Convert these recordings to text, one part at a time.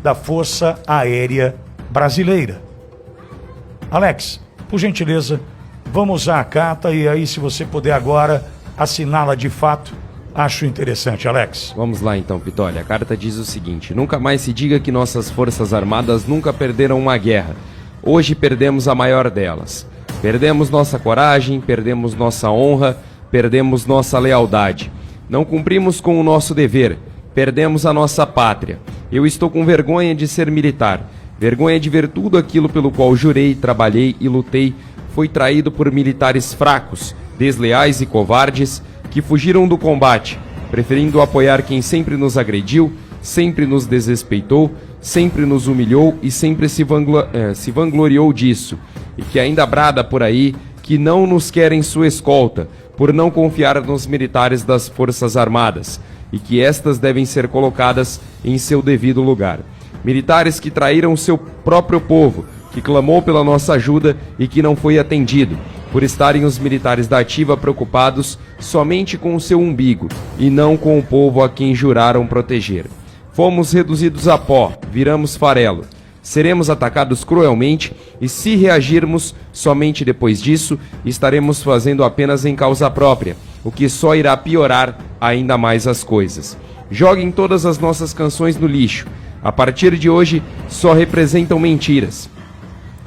da Força Aérea Brasileira. Alex, por gentileza, vamos usar a carta e aí, se você puder agora assiná-la de fato, acho interessante, Alex. Vamos lá então, Pitoli. A carta diz o seguinte: nunca mais se diga que nossas forças armadas nunca perderam uma guerra. Hoje perdemos a maior delas. Perdemos nossa coragem, perdemos nossa honra, perdemos nossa lealdade. Não cumprimos com o nosso dever, perdemos a nossa pátria. Eu estou com vergonha de ser militar, vergonha de ver tudo aquilo pelo qual jurei, trabalhei e lutei foi traído por militares fracos, desleais e covardes que fugiram do combate, preferindo apoiar quem sempre nos agrediu, sempre nos desrespeitou, sempre nos humilhou e sempre se vangloriou disso, e que ainda brada por aí que não nos querem sua escolta, por não confiar nos militares das Forças Armadas, e que estas devem ser colocadas em seu devido lugar. Militares que traíram seu próprio povo, que clamou pela nossa ajuda e que não foi atendido, por estarem os militares da ativa preocupados somente com o seu umbigo, e não com o povo a quem juraram proteger. Fomos reduzidos a pó, viramos farelo. Seremos atacados cruelmente e, se reagirmos somente depois disso, estaremos fazendo apenas em causa própria, o que só irá piorar ainda mais as coisas. Joguem todas as nossas canções no lixo. A partir de hoje, só representam mentiras.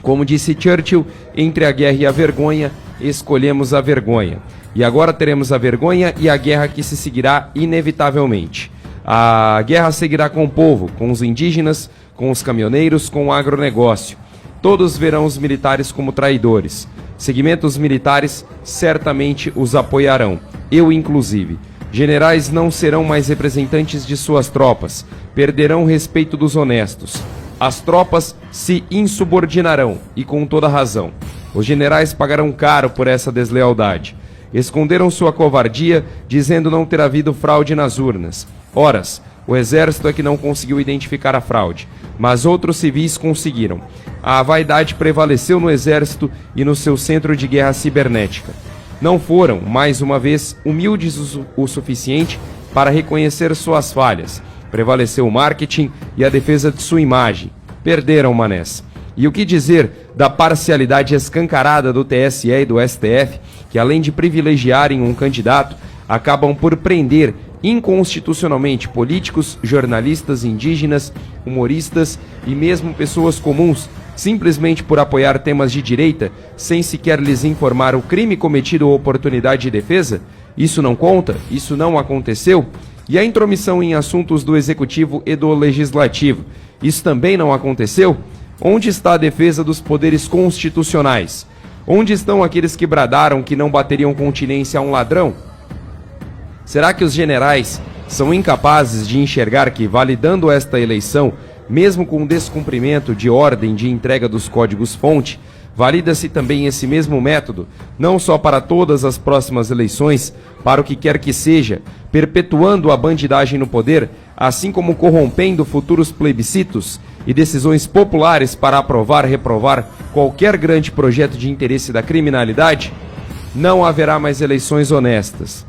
Como disse Churchill, entre a guerra e a vergonha, escolhemos a vergonha. E agora teremos a vergonha e a guerra que se seguirá inevitavelmente. A guerra seguirá com o povo, com os indígenas, com os caminhoneiros, com o agronegócio. Todos verão os militares como traidores. Segmentos militares certamente os apoiarão, eu inclusive. Generais não serão mais representantes de suas tropas, perderão o respeito dos honestos. As tropas se insubordinarão, e com toda razão. Os generais pagarão caro por essa deslealdade. Esconderam sua covardia, dizendo não ter havido fraude nas urnas. Horas, o exército é que não conseguiu identificar a fraude, mas outros civis conseguiram. A vaidade prevaleceu no exército e no seu centro de guerra cibernética. Não foram, mais uma vez, humildes o suficiente para reconhecer suas falhas. Prevaleceu o marketing e a defesa de sua imagem. Perderam, manés. E o que dizer da parcialidade escancarada do TSE e do STF, que além de privilegiarem um candidato, acabam por prender inconstitucionalmente políticos, jornalistas, indígenas, humoristas e mesmo pessoas comuns, simplesmente por apoiar temas de direita, sem sequer lhes informar o crime cometido ou oportunidade de defesa? Isso não conta? Isso não aconteceu? E a intromissão em assuntos do Executivo e do Legislativo? Isso também não aconteceu? Onde está a defesa dos poderes constitucionais? Onde estão aqueles que bradaram que não bateriam continência a um ladrão? Será que os generais são incapazes de enxergar que, validando esta eleição, mesmo com o descumprimento de ordem de entrega dos códigos-fonte, valida-se também esse mesmo método, não só para todas as próximas eleições, para o que quer que seja, perpetuando a bandidagem no poder, assim como corrompendo futuros plebiscitos e decisões populares para aprovar, reprovar qualquer grande projeto de interesse da criminalidade? Não haverá mais eleições honestas.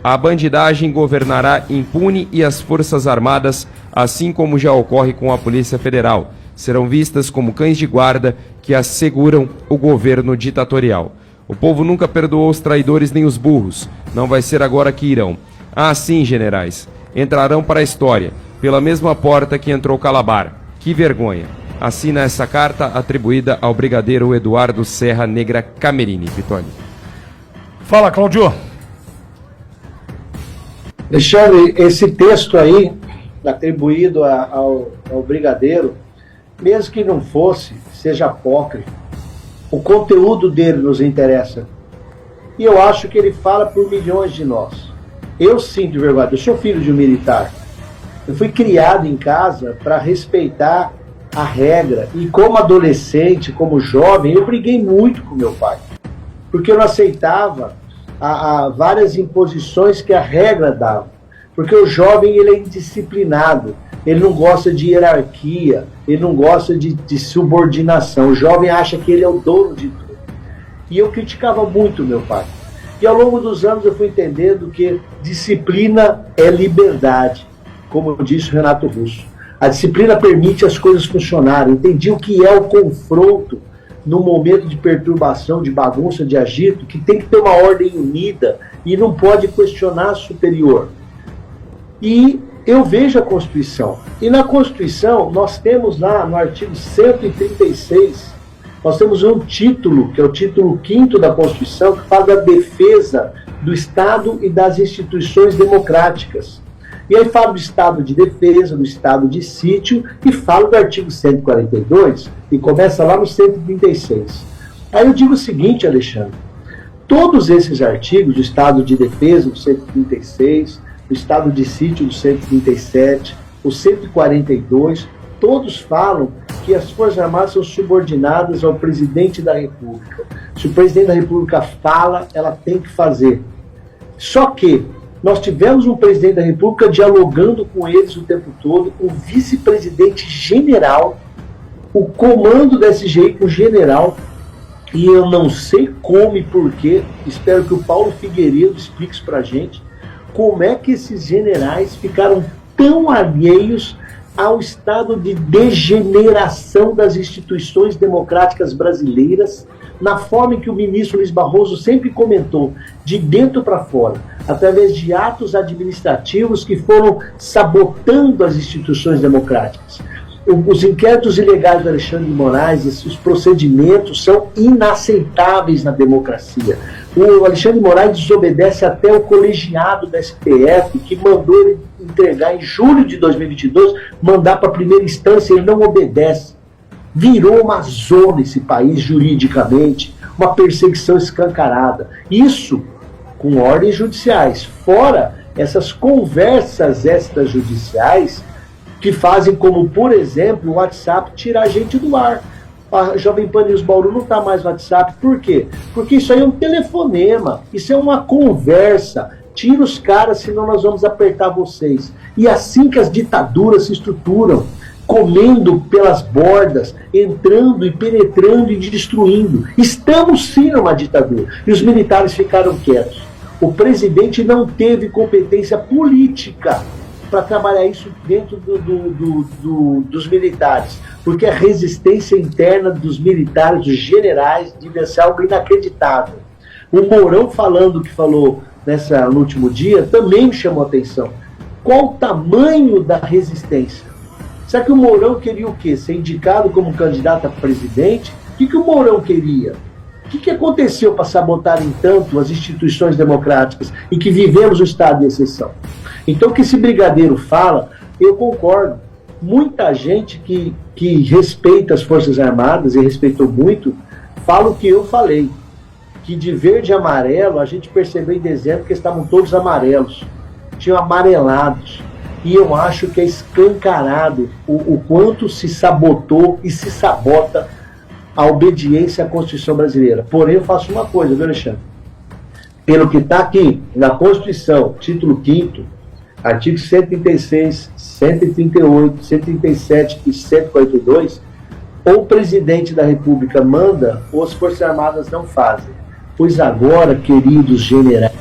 A bandidagem governará impune e as Forças Armadas, assim como já ocorre com a Polícia Federal, serão vistas como cães de guarda que asseguram o governo ditatorial. O povo nunca perdoou os traidores nem os burros, não vai ser agora que irão. Ah, sim, generais, entrarão para a história, pela mesma porta que entrou Calabar. Que vergonha. Assina essa carta atribuída ao brigadeiro Eduardo Serra Negra Camerini. Pitoli. Fala, Cláudio. Alexandre, esse texto aí, atribuído ao brigadeiro, mesmo que não fosse, seja apócrifo, o conteúdo dele nos interessa. E eu acho que ele fala por milhões de nós. Eu sinto vergonha, eu sou filho de um militar. Eu fui criado em casa para respeitar a regra. E como adolescente, como jovem, eu briguei muito com meu pai. Porque eu não aceitava várias imposições que a regra dava. Porque o jovem, ele é indisciplinado. Ele não gosta de hierarquia. Ele não gosta de subordinação. O jovem acha que ele é o dono de tudo. E eu criticava muito meu pai. E ao longo dos anos eu fui entendendo que disciplina é liberdade, como disse o Renato Russo. A disciplina permite as coisas funcionarem. Entendi o que é o confronto no momento de perturbação, de bagunça, de agito, que tem que ter uma ordem unida e não pode questionar a superior. E eu vejo a Constituição. E na Constituição, nós temos lá no artigo 136, nós temos um título, que é o título 5º da Constituição, que fala da defesa do Estado e das instituições democráticas. E aí fala do estado de defesa, do estado de sítio, e fala do artigo 142, e começa lá no 136. Aí eu digo o seguinte, Alexandre, todos esses artigos, do estado de defesa, do 136, do estado de sítio, do 137, o 142, todos falam que as Forças Armadas são subordinadas ao presidente da República. Se o presidente da República fala, ela tem que fazer. Só que nós tivemos um presidente da República dialogando com eles o tempo todo, o vice-presidente general, o comando da SGI com o general, e eu não sei como e porquê, espero que o Paulo Figueiredo explique isso pra gente, como é que esses generais ficaram tão alheios ao estado de degeneração das instituições democráticas brasileiras, na forma em que o ministro Luiz Barroso sempre comentou, de dentro para fora, através de atos administrativos que foram sabotando as instituições democráticas. Os inquéritos ilegais do Alexandre de Moraes, os procedimentos são inaceitáveis na democracia. O Alexandre de Moraes desobedece até o colegiado da STF, que mandou ele entregar em julho de 2022, mandar para a primeira instância, ele não obedece. Virou uma zona esse país juridicamente, uma perseguição escancarada. Isso com ordens judiciais, fora essas conversas extrajudiciais que fazem como, por exemplo, o WhatsApp tirar a gente do ar. A Jovem Pan News Bauru não está mais no WhatsApp. Por quê? Porque isso aí é um telefonema, isso é uma conversa. Tira os caras, senão nós vamos apertar vocês. E assim que as ditaduras se estruturam, comendo pelas bordas, entrando e penetrando e destruindo. Estamos sim numa ditadura. E os militares ficaram quietos. O presidente não teve competência política para trabalhar isso dentro dos militares, porque a resistência interna dos militares, dos generais, devia ser algo inacreditável. O Mourão falando o que falou no último dia também me chamou a atenção. Qual o tamanho da resistência? Será que o Mourão queria o quê? Ser indicado como candidato a presidente? O que o Mourão queria? O que aconteceu para sabotarem tanto as instituições democráticas e que vivemos o estado de exceção? Então, o que esse brigadeiro fala, eu concordo. Muita gente que respeita as Forças Armadas, e respeitou muito, fala o que eu falei. Que de verde e amarelo, a gente percebeu em dezembro que estavam todos amarelos. Tinham amarelados. E eu acho que é escancarado o quanto se sabotou e se sabota a obediência à Constituição brasileira. Porém, eu faço uma coisa, viu, Alexandre? Pelo que está aqui na Constituição, título 5º, artigo 136, 138, 137 e 142, ou o presidente da República manda, ou as Forças Armadas não fazem. Pois agora, queridos generais,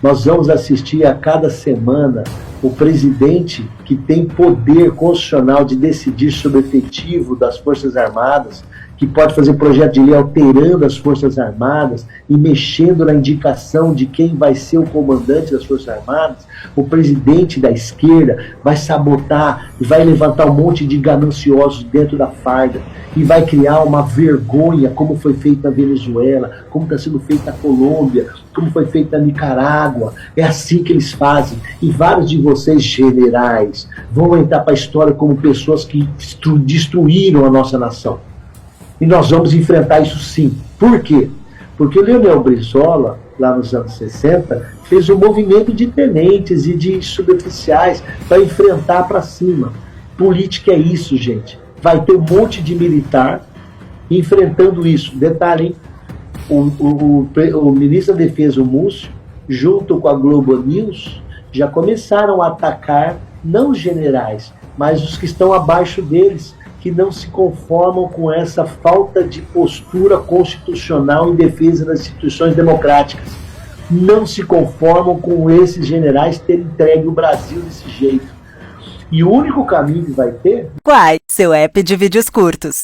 nós vamos assistir a cada semana o presidente que tem poder constitucional de decidir sobre o efetivo das Forças Armadas, que pode fazer projeto de lei alterando as Forças Armadas e mexendo na indicação de quem vai ser o comandante das Forças Armadas. O presidente da esquerda vai sabotar e vai levantar um monte de gananciosos dentro da farda e vai criar uma vergonha, como foi feito na Venezuela, como está sendo feito na Colômbia, como foi feito na Nicarágua. É assim que eles fazem. E vários de vocês, generais, vão entrar para a história como pessoas que destruíram a nossa nação. E nós vamos enfrentar isso sim. Por quê? Porque o Leonel Brizola, lá nos anos 60, fez um movimento de tenentes e de suboficiais para enfrentar para cima. Política é isso, gente. Vai ter um monte de militar enfrentando isso. Detalhe, hein? O ministro da Defesa, o Múcio, junto com a Globo News, já começaram a atacar não os generais, mas os que estão abaixo deles, que não se conformam com essa falta de postura constitucional em defesa das instituições democráticas. Não se conformam com esses generais terem entregue o Brasil desse jeito. E o único caminho que vai ter Quai, seu app de vídeos curtos.